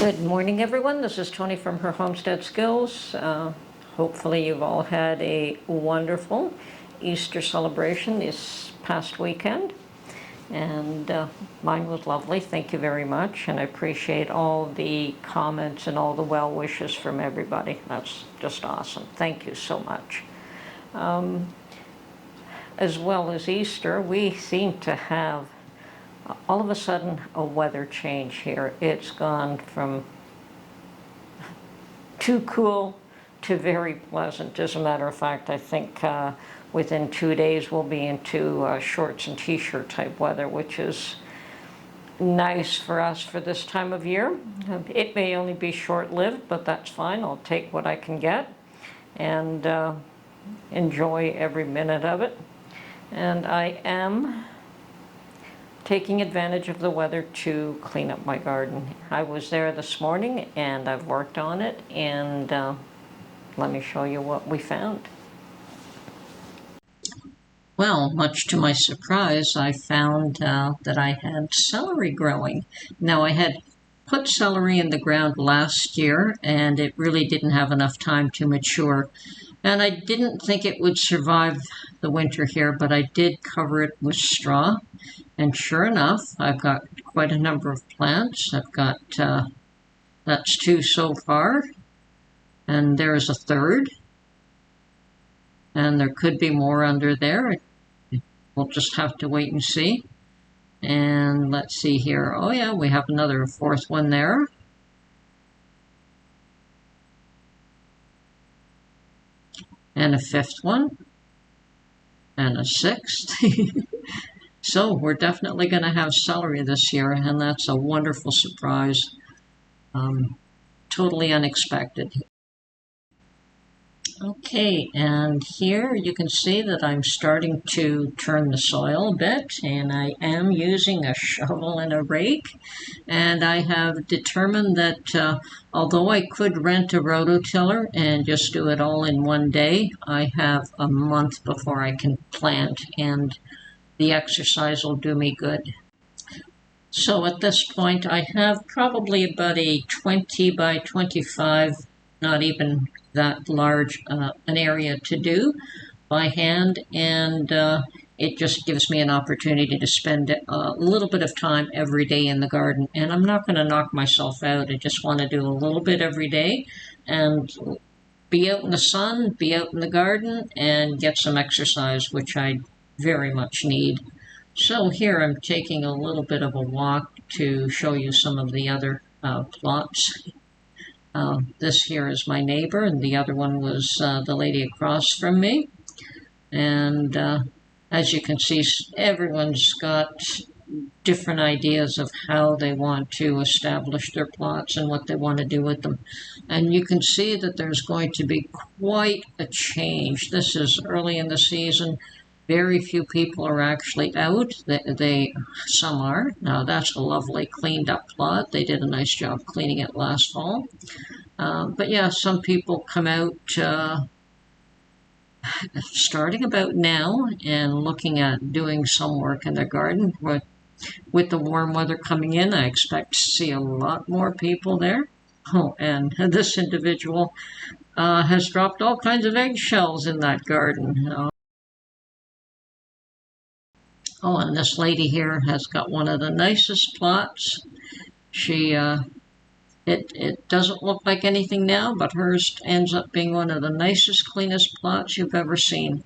Good morning, everyone. This is Tony from Her Homestead Skills. Hopefully you've all had a wonderful Easter celebration this past weekend. And mine was lovely. Thank you very much. And I appreciate all the comments and all the well wishes from everybody. That's just awesome. Thank you so much. As well as Easter, we seem to have all of a sudden a weather change here. It's gone from too cool to very pleasant. As a matter of fact, I think within 2 days we'll be into shorts and t-shirt type weather, which is nice for us for this time of year. It may only be short-lived, but that's fine. I'll take what I can get and enjoy every minute of it. And I am taking advantage of the weather to clean up my garden. I was there this morning and I've worked on it, and let me show you what we found. Well, much to my surprise, I found that I had celery growing. Now, I had put celery in the ground last year and it really didn't have enough time to mature. And I didn't think it would survive the winter here, but I did cover it with straw. And sure enough, I've got quite a number of plants. I've got, that's 2 so far, and there's a 3rd. And there could be more under there. We'll just have to wait and see. And let's see here. Oh yeah, we have another 4th one there. And a 5th one. And a 6th. So we're definitely going to have celery this year, and that's a wonderful surprise. Totally unexpected. Okay, and here you can see that I'm starting to turn the soil a bit, and I am using a shovel and a rake. And I have determined that although I could rent a rototiller and just do it all in one day, I have a month before I can plant, and the exercise will do me good. So at this point, I have probably about a 20 by 25, not even that large, an area to do by hand, and it just gives me an opportunity to spend a little bit of time every day in the garden. And I'm not going to knock myself out. I just want to do a little bit every day and be out in the sun, be out in the garden, and get some exercise, which I very much need. So here I'm taking a little bit of a walk to show you some of the other plots. This here is my neighbor, and the other one was the lady across from me. And as you can see, everyone's got different ideas of how they want to establish their plots and what they want to do with them. And you can see that there's going to be quite a change. This is early in the season. Very few people are actually out. Some are. Now that's a lovely cleaned up plot. They did a nice job cleaning it last fall. But yeah, some people come out starting about now and looking at doing some work in their garden. With the warm weather coming in, I expect to see a lot more people there. Oh, and this individual has dropped all kinds of eggshells in that garden. Oh, and this lady here has got one of the nicest plots. It doesn't look like anything now, but hers ends up being one of the nicest, cleanest plots you've ever seen.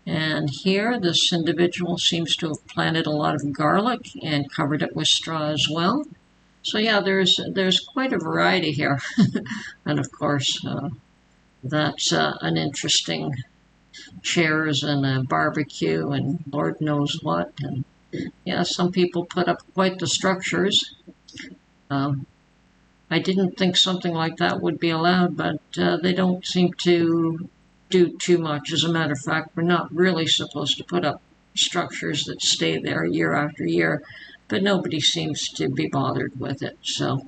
And here, this individual seems to have planted a lot of garlic and covered it with straw as well. So yeah, there's quite a variety here. And of course, that's an interesting chairs and a barbecue and Lord knows what. And yeah, some people put up quite the structures. I didn't think something like that would be allowed, but they don't seem to do too much. As a matter of fact, we're not really supposed to put up structures that stay there year after year, but nobody seems to be bothered with it. So,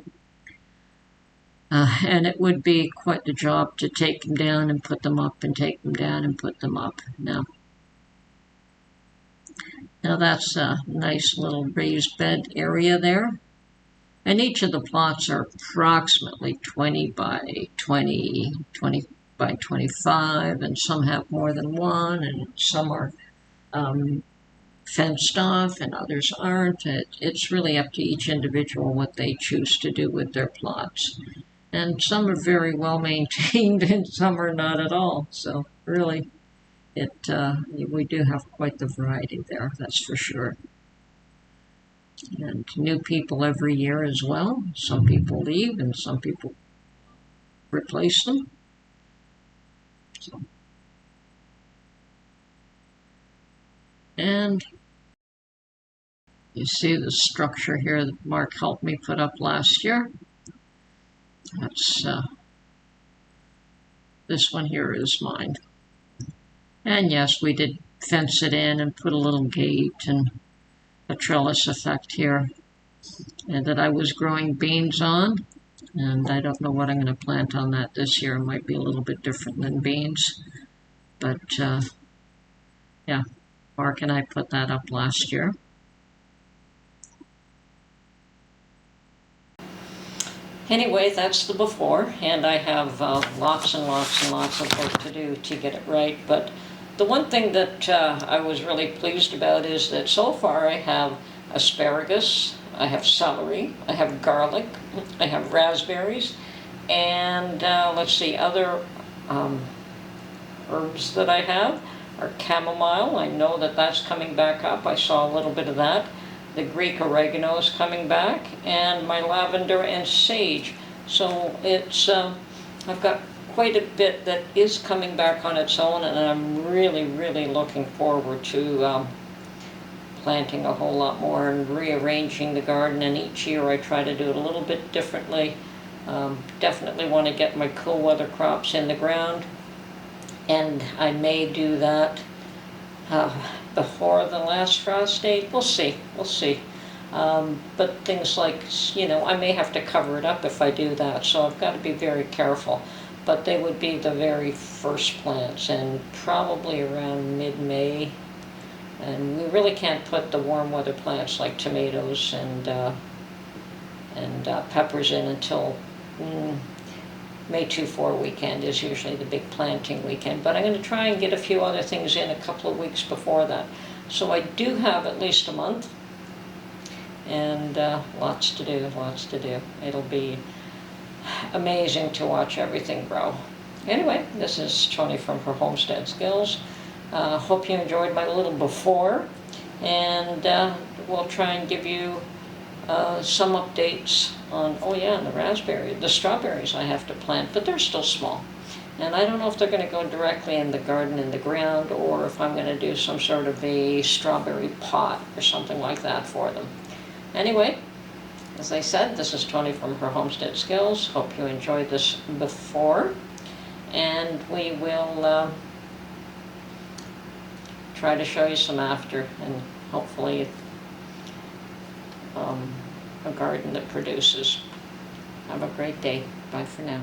and it would be quite the job to take them down and put them up and take them down and put them up. Now that's a nice little raised bed area there. And each of the plots are approximately 20 by 20, 20 by 25, and some have more than one, and some are um, fenced off and others aren't. It's really up to each individual what they choose to do with their plots. And some are very well maintained and some are not at all. So really, we do have quite the variety there, that's for sure. And new people every year as well. Some people leave and some people replace them. So, and you see the structure here that Mark helped me put up last year. That's this one here is mine. And yes, we did fence it in and put a little gate and a trellis effect here. And that I was growing beans on. And I don't know what I'm going to plant on that this year. It might be a little bit different than beans. But yeah, Mark and I put that up last year. Anyway, that's the before, and I have lots and lots and lots of work to do to get it right. But the one thing that I was really pleased about is that so far I have asparagus, I have celery, I have garlic, I have raspberries, and let's see, other herbs that I have are chamomile. I know that that's coming back up. I saw a little bit of that. The Greek oregano is coming back, and my lavender and sage. So it's I've got quite a bit that is coming back on its own, and I'm really, really looking forward to planting a whole lot more and rearranging the garden. And each year I try to do it a little bit differently. Definitely want to get my cool weather crops in the ground, and I may do that before the last frost date. We'll see. But things like, I may have to cover it up if I do that, so I've got to be very careful. But they would be the very first plants, and probably around mid-May. And we really can't put the warm weather plants like tomatoes and peppers in until May 2-4 weekend is usually the big planting weekend. But I'm going to try and get a few other things in a couple of weeks before that. So I do have at least a month, and lots to do. It'll be amazing to watch everything grow. Anyway, this is Tony from her Homestead Skills. Hope you enjoyed my little before, and we'll try and give you some updates on, and the strawberries I have to plant, but they're still small. And I don't know if they're going to go directly in the garden in the ground, or if I'm going to do some sort of a strawberry pot or something like that for them. Anyway, as I said, this is Tony from her Homestead Skills. Hope you enjoyed this before, and we will try to show you some after, and hopefully a garden that produces. Have a great day. Bye for now.